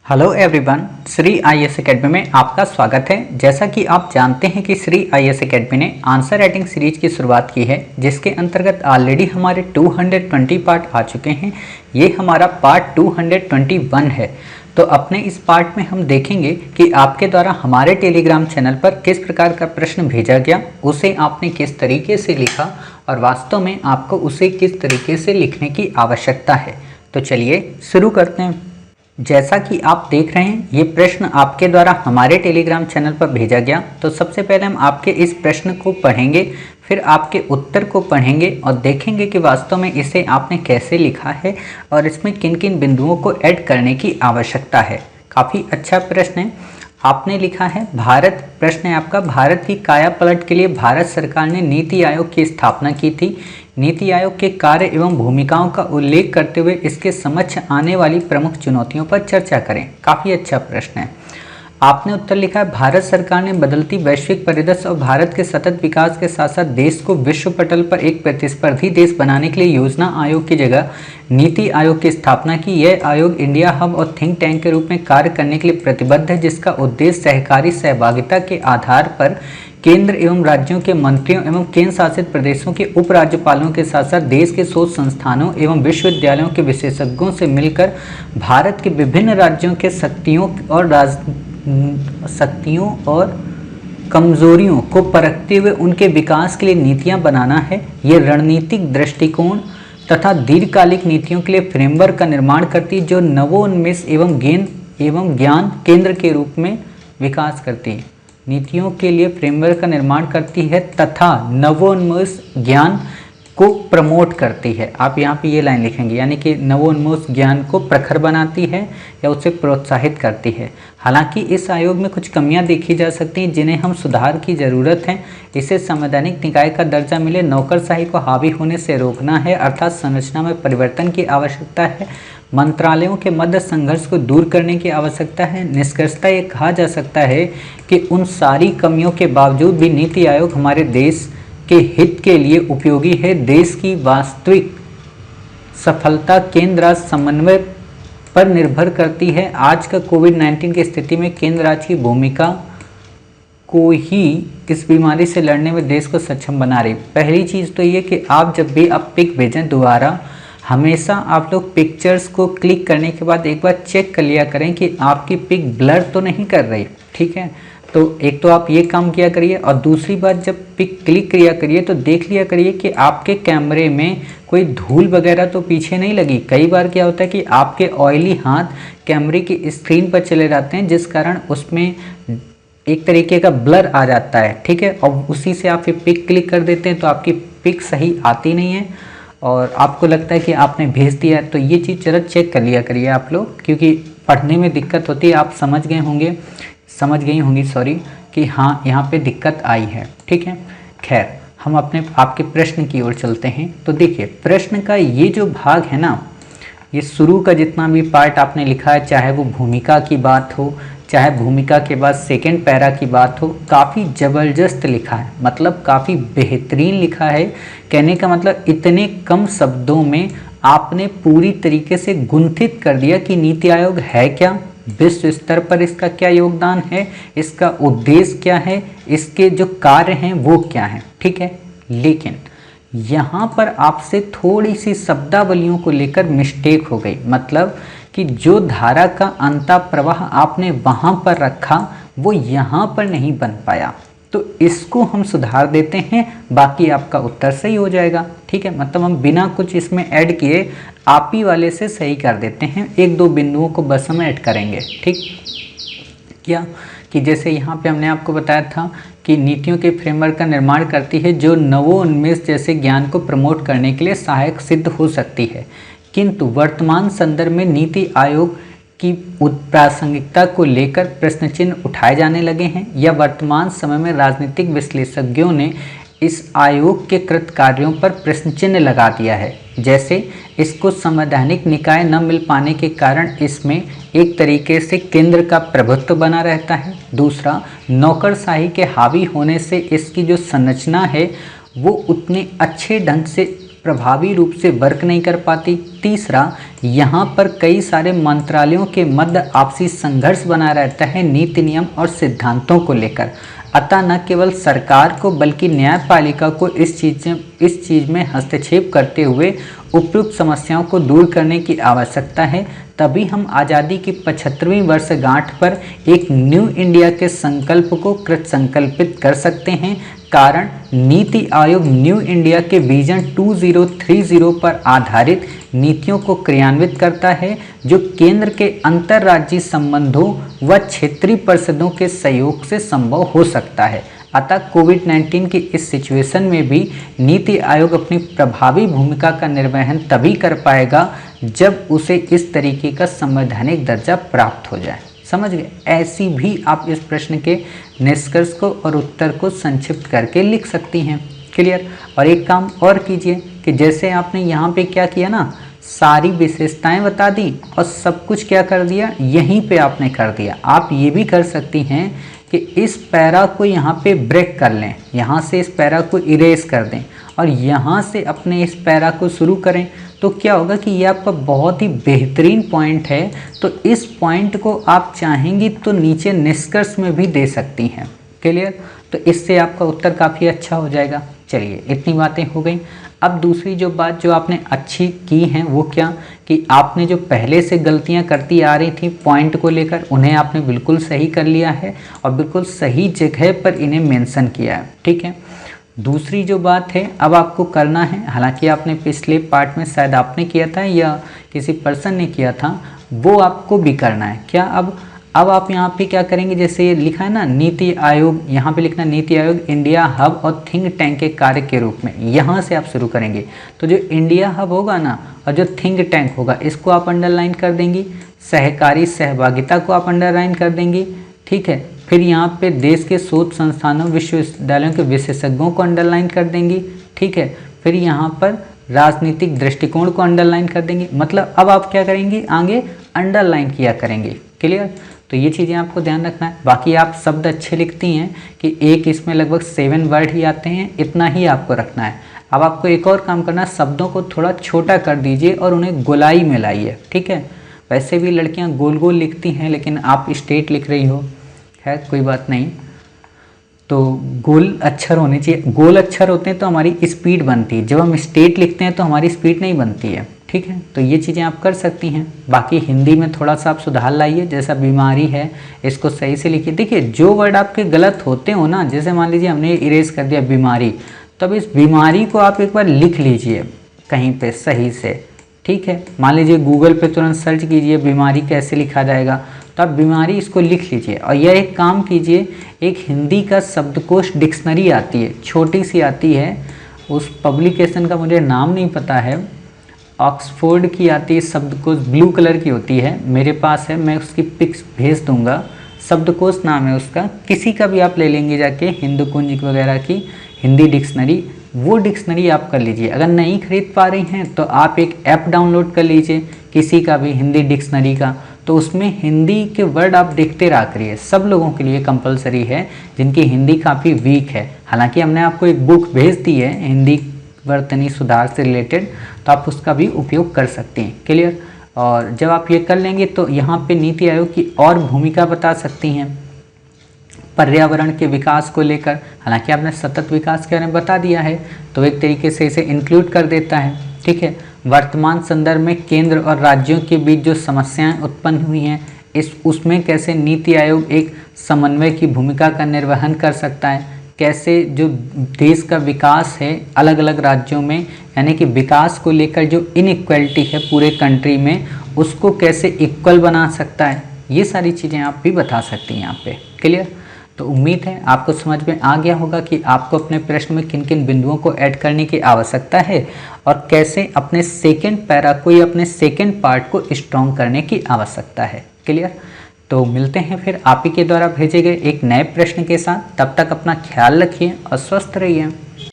Hello everyone, Shri IAS academy में आपका स्वागत है। जैसा कि आप जानते हैं कि श्री आईएएस एकेडमी ने आंसर राइटिंग सीरीज की शुरुआत की है, जिसके अंतर्गत ऑलरेडी हमारे 220 पार्ट आ चुके हैं। ये हमारा पार्ट 221 है। तो अपने इस पार्ट में हम देखेंगे कि आपके द्वारा हमारे टेलीग्राम चैनल पर किस प्रकार का प्रश्न भेजा गया, उसे आपने किस तरीके से लिखा और वास्तव में आपको उसे किस तरीके से लिखने की आवश्यकता है। तो चलिए शुरू करते हैं। जैसा कि आप देख रहे हैं, ये प्रश्न आपके द्वारा हमारे टेलीग्राम चैनल पर भेजा गया। तो सबसे पहले हम आपके इस प्रश्न को पढ़ेंगे, फिर आपके उत्तर को पढ़ेंगे और देखेंगे कि वास्तव में इसे आपने कैसे लिखा है और इसमें किन किन बिंदुओं को ऐड करने की आवश्यकता है। काफ़ी अच्छा प्रश्न है। आपने लिखा है भारत, प्रश्न है आपका, भारत की काया पलट के लिए भारत सरकार ने नीति आयोग की स्थापना की थी। नीति आयोग के कार्य एवं भूमिकाओं का उल्लेख करते हुए इसके समक्ष आने वाली प्रमुख चुनौतियों पर चर्चा करें। काफ़ी अच्छा प्रश्न है। आपने उत्तर लिखा है भारत सरकार ने बदलती वैश्विक परिदृश्य और भारत के सतत विकास के साथ साथ देश को विश्व पटल पर एक प्रतिस्पर्धी देश बनाने के लिए योजना आयोग की जगह नीति आयोग की स्थापना की। यह आयोग इंडिया हब और थिंक टैंक के रूप में कार्य करने के लिए प्रतिबद्ध है, जिसका उद्देश्य सहकारी सहभागिता के आधार पर केंद्र एवं राज्यों के मंत्रियों एवं केंद्र शासित प्रदेशों के उपराज्यपालों के साथ साथ देश के शोध संस्थानों एवं विश्वविद्यालयों के विशेषज्ञों से मिलकर भारत के विभिन्न राज्यों के शक्तियों और कमजोरियों को परखते हुए उनके विकास के लिए नीतियां बनाना है। ये रणनीतिक दृष्टिकोण तथा दीर्घकालिक नीतियों के लिए फ्रेमवर्क का निर्माण करती है, जो नवोन्मेष एवं ज्ञान केंद्र के रूप में विकास करती है। नीतियों के लिए फ्रेमवर्क का निर्माण करती है तथा नवोन्मेष ज्ञान को प्रमोट करती है। आप यहाँ पे ये लाइन लिखेंगे, यानी कि नवोन्मेष ज्ञान को प्रखर बनाती है या उसे प्रोत्साहित करती है। हालांकि इस आयोग में कुछ कमियां देखी जा सकती हैं, जिन्हें हम सुधार की ज़रूरत है। इसे संवैधानिक निकाय का दर्जा मिले, नौकरशाही को हावी होने से रोकना है, अर्थात संरचना में परिवर्तन की आवश्यकता है, मंत्रालयों के मध्य संघर्ष को दूर करने की आवश्यकता है। निष्कर्षतः ये कहा जा सकता है कि उन सारी कमियों के बावजूद भी नीति आयोग हमारे देश के हित के लिए उपयोगी है। देश की वास्तविक सफलता केंद्र राज्य समन्वय पर निर्भर करती है। आज का कोविड-19 की स्थिति में केंद्र राज्य की भूमिका को ही इस बीमारी से लड़ने में देश को सक्षम बना रही। पहली चीज़ तो ये कि आप जब भी आप पिक भेजें दोबारा, हमेशा आप लोग पिक्चर्स को क्लिक करने के बाद एक बार चेक कर लिया करें कि आपकी पिक ब्लर तो नहीं कर रही। ठीक है, तो एक तो आप ये काम किया करिए और दूसरी बात, जब पिक क्लिक किया करिए तो देख लिया करिए कि आपके कैमरे में कोई धूल वगैरह तो पीछे नहीं लगी। कई बार क्या होता है कि आपके ऑयली हाथ कैमरे की स्क्रीन पर चले जाते हैं, जिस कारण उसमें एक तरीके का ब्लर आ जाता है। ठीक है, और उसी से आप फिर पिक क्लिक कर देते हैं तो आपकी पिक सही आती नहीं है और आपको लगता है कि आपने भेज दिया। तो ये चीज़ जरा चेक कर लिया करिए आप लोग, क्योंकि पढ़ने में दिक्कत होती है। आप समझ गई होंगी कि हाँ, यहाँ पे दिक्कत आई है। ठीक है, खैर हम आपके प्रश्न की ओर चलते हैं। तो देखिए, प्रश्न का ये जो भाग है ना, ये शुरू का जितना भी पार्ट आपने लिखा है, चाहे वो भूमिका की बात हो, चाहे भूमिका के बाद सेकेंड पैरा की बात हो, काफ़ी ज़बरदस्त लिखा है, मतलब काफ़ी बेहतरीन लिखा है। कहने का मतलब इतने कम शब्दों में आपने पूरी तरीके से गुंथित कर दिया कि नीति आयोग है क्या, विश्व स्तर पर इसका क्या योगदान है, इसका उद्देश्य क्या है, इसके जो कार्य हैं वो क्या हैं। ठीक है, लेकिन यहाँ पर आपसे थोड़ी सी शब्दावलियों को लेकर मिस्टेक हो गई, मतलब कि जो धारा का अंता प्रवाह आपने वहाँ पर रखा वो यहाँ पर नहीं बन पाया। तो इसको हम सुधार देते हैं, बाकी आपका उत्तर सही हो जाएगा। ठीक है, मतलब हम बिना कुछ इसमें ऐड किए आप ही वाले से सही कर देते हैं। एक दो बिंदुओं को बस हम ऐड करेंगे। ठीक, क्या कि जैसे यहाँ पे हमने आपको बताया था कि नीतियों के फ्रेमवर्क का निर्माण करती है, जो नवोन्मेष जैसे ज्ञान को प्रमोट करने के लिए सहायक सिद्ध हो सकती है। किंतु वर्तमान संदर्भ में नीति आयोग की प्रासंगिकता को लेकर प्रश्न चिन्ह उठाए जाने लगे हैं, या वर्तमान समय में राजनीतिक विश्लेषज्ञों ने इस आयोग के कृत कार्यों पर प्रश्न चिन्ह लगा दिया है। जैसे इसको संवैधानिक निकाय न मिल पाने के कारण इसमें एक तरीके से केंद्र का प्रभुत्व बना रहता है। दूसरा, नौकरशाही के हावी होने से इसकी जो संरचना है वो उतने अच्छे ढंग से प्रभावी रूप से वर्क नहीं कर पाती। तीसरा, यहाँ पर कई सारे मंत्रालयों के मध्य आपसी संघर्ष बना रहता है नीति नियम और सिद्धांतों को लेकर। अतः न केवल सरकार को बल्कि न्यायपालिका को इस चीज़ में हस्तक्षेप करते हुए उपयुक्त समस्याओं को दूर करने की आवश्यकता है। तभी हम आज़ादी की 75वीं वर्षगांठ पर एक न्यू इंडिया के संकल्प को कृत संकल्पित कर सकते हैं। कारण नीति आयोग न्यू इंडिया के विजन 2030 पर आधारित नीतियों को क्रियान्वित करता है, जो केंद्र के अंतर्राज्यीय संबंधों व क्षेत्रीय परिषदों के सहयोग से संभव हो सकता है। अतः कोविड-19 की इस सिचुएशन में भी नीति आयोग अपनी प्रभावी भूमिका का निर्वहन तभी कर पाएगा जब उसे इस तरीके का संवैधानिक दर्जा प्राप्त हो जाए। समझ गए? ऐसी भी आप इस प्रश्न के निष्कर्ष को और उत्तर को संक्षिप्त करके लिख सकती हैं। क्लियर? और एक काम और कीजिए कि जैसे आपने यहाँ पे क्या किया ना, सारी विशेषताएं बता दी और सब कुछ क्या कर दिया, यहीं पे आपने कर दिया। आप ये भी कर सकती हैं कि इस पैरा को यहाँ पे ब्रेक कर लें, यहाँ से इस पैरा को इरेज कर दें और यहाँ से अपने इस पैरा को शुरू करें। तो क्या होगा कि ये आपका बहुत ही बेहतरीन पॉइंट है। तो इस पॉइंट को आप चाहेंगी तो नीचे निष्कर्ष में भी दे सकती हैं। क्लियर? तो इससे आपका उत्तर काफ़ी अच्छा हो जाएगा। चलिए, इतनी बातें हो गई। अब दूसरी जो बात जो आपने अच्छी की है वो क्या, कि आपने जो पहले से गलतियां करती आ रही थी पॉइंट को लेकर, उन्हें आपने बिल्कुल सही कर लिया है और बिल्कुल सही जगह पर इन्हें मेंशन किया है। ठीक है। दूसरी जो बात है अब आपको करना है, हालांकि आपने पिछले पार्ट में शायद आपने किया था या किसी पर्सन ने किया था, वो आपको भी करना है। क्या? अब आप यहाँ पे क्या करेंगे, जैसे ये लिखा है ना नीति आयोग, यहाँ पे लिखना नीति आयोग इंडिया हब और थिंक टैंक के कार्य के रूप में, यहाँ से आप शुरू करेंगे। तो जो इंडिया हब होगा ना और जो थिंक टैंक होगा, इसको आप अंडरलाइन कर देंगी। सहकारी सहभागिता को आप अंडरलाइन कर देंगी। ठीक है। फिर यहाँ पे देश के शोध संस्थानों विश्वविद्यालयों के विशेषज्ञों को अंडरलाइन कर देंगी। ठीक है। फिर यहाँ पर राजनीतिक दृष्टिकोण को अंडरलाइन कर देंगे। मतलब अब आप क्या करेंगे, आगे अंडरलाइन किया करेंगे। क्लियर? तो ये चीज़ें आपको ध्यान रखना है। बाकी आप शब्द अच्छे लिखती हैं कि एक इसमें लगभग 7 वर्ड ही आते हैं, इतना ही आपको रखना है। अब आपको एक और काम करना है, शब्दों को थोड़ा छोटा कर दीजिए और उन्हें गोलाई में लाइए। ठीक है। वैसे भी लड़कियां गोल गोल लिखती हैं, लेकिन आप स्ट्रेट लिख रही हो, है कोई बात नहीं। तो गोल अक्षर होने चाहिए। गोल अक्षर होते हैं तो हमारी स्पीड बनती है, जब हम स्ट्रेट लिखते हैं तो हमारी स्पीड नहीं बनती है। ठीक है। तो ये चीज़ें आप कर सकती हैं। बाकी हिंदी में थोड़ा सा आप सुधार लाइए, जैसा बीमारी है इसको सही से लिखिए। देखिए, जो वर्ड आपके गलत होते हो ना, जैसे मान लीजिए हमने इरेज कर दिया बीमारी, तब इस बीमारी को आप एक बार लिख लीजिए कहीं पे सही से। ठीक है। मान लीजिए गूगल पे तुरंत सर्च कीजिए बीमारी कैसे लिखा जाएगा, तो आप बीमारी इसको लिख लीजिए। और यह एक काम कीजिए, एक हिंदी का शब्दकोश डिक्शनरी आती है, छोटी सी आती है, उस पब्लिकेशन का मुझे नाम नहीं पता है, ऑक्सफोर्ड की आती है शब्दकोश, ब्लू कलर की होती है, मेरे पास है, मैं उसकी पिक्स भेज दूंगा। शब्दकोश नाम है उसका, किसी का भी आप ले लेंगे जाके, हिंदू कुंज वगैरह की हिंदी डिक्शनरी, वो डिक्शनरी आप कर लीजिए। अगर नहीं खरीद पा रही हैं तो आप एक ऐप डाउनलोड कर लीजिए किसी का भी हिंदी डिक्शनरी का, तो उसमें हिंदी के वर्ड आप देखते रहा करिए। सब लोगों के लिए कंपलसरी है जिनकी हिंदी काफ़ी वीक है। हालांकि हमने आपको एक बुक भेज दी है हिंदी वर्तनी सुधार से रिलेटेड, तो आप उसका भी उपयोग कर सकते हैं। क्लियर? और जब आप ये कर लेंगे तो यहाँ पे नीति आयोग की और भूमिका बता सकती हैं पर्यावरण के विकास को लेकर। हालांकि आपने सतत विकास के बारे में बता दिया है, तो एक तरीके से इसे इंक्लूड कर देता है। ठीक है। वर्तमान संदर्भ में केंद्र और राज्यों के बीच जो समस्याएं उत्पन्न हुई हैं, उसमें कैसे नीति आयोग एक समन्वय की भूमिका का निर्वहन कर सकता है, कैसे जो देश का विकास है अलग अलग राज्यों में, यानी कि विकास को लेकर जो इनइक्वालिटी है पूरे कंट्री में, उसको कैसे इक्वल बना सकता है, ये सारी चीज़ें आप भी बता सकती हैं यहाँ पे। क्लियर? तो उम्मीद है आपको समझ में आ गया होगा कि आपको अपने प्रश्न में किन किन बिंदुओं को ऐड करने की आवश्यकता है और कैसे अपने सेकेंड पैरा को या अपने सेकेंड पार्ट को स्ट्रॉन्ग करने की आवश्यकता है। क्लियर? तो मिलते हैं फिर आप ही के द्वारा भेजे गए एक नए प्रश्न के साथ। तब तक अपना ख्याल रखिए और स्वस्थ रहिए।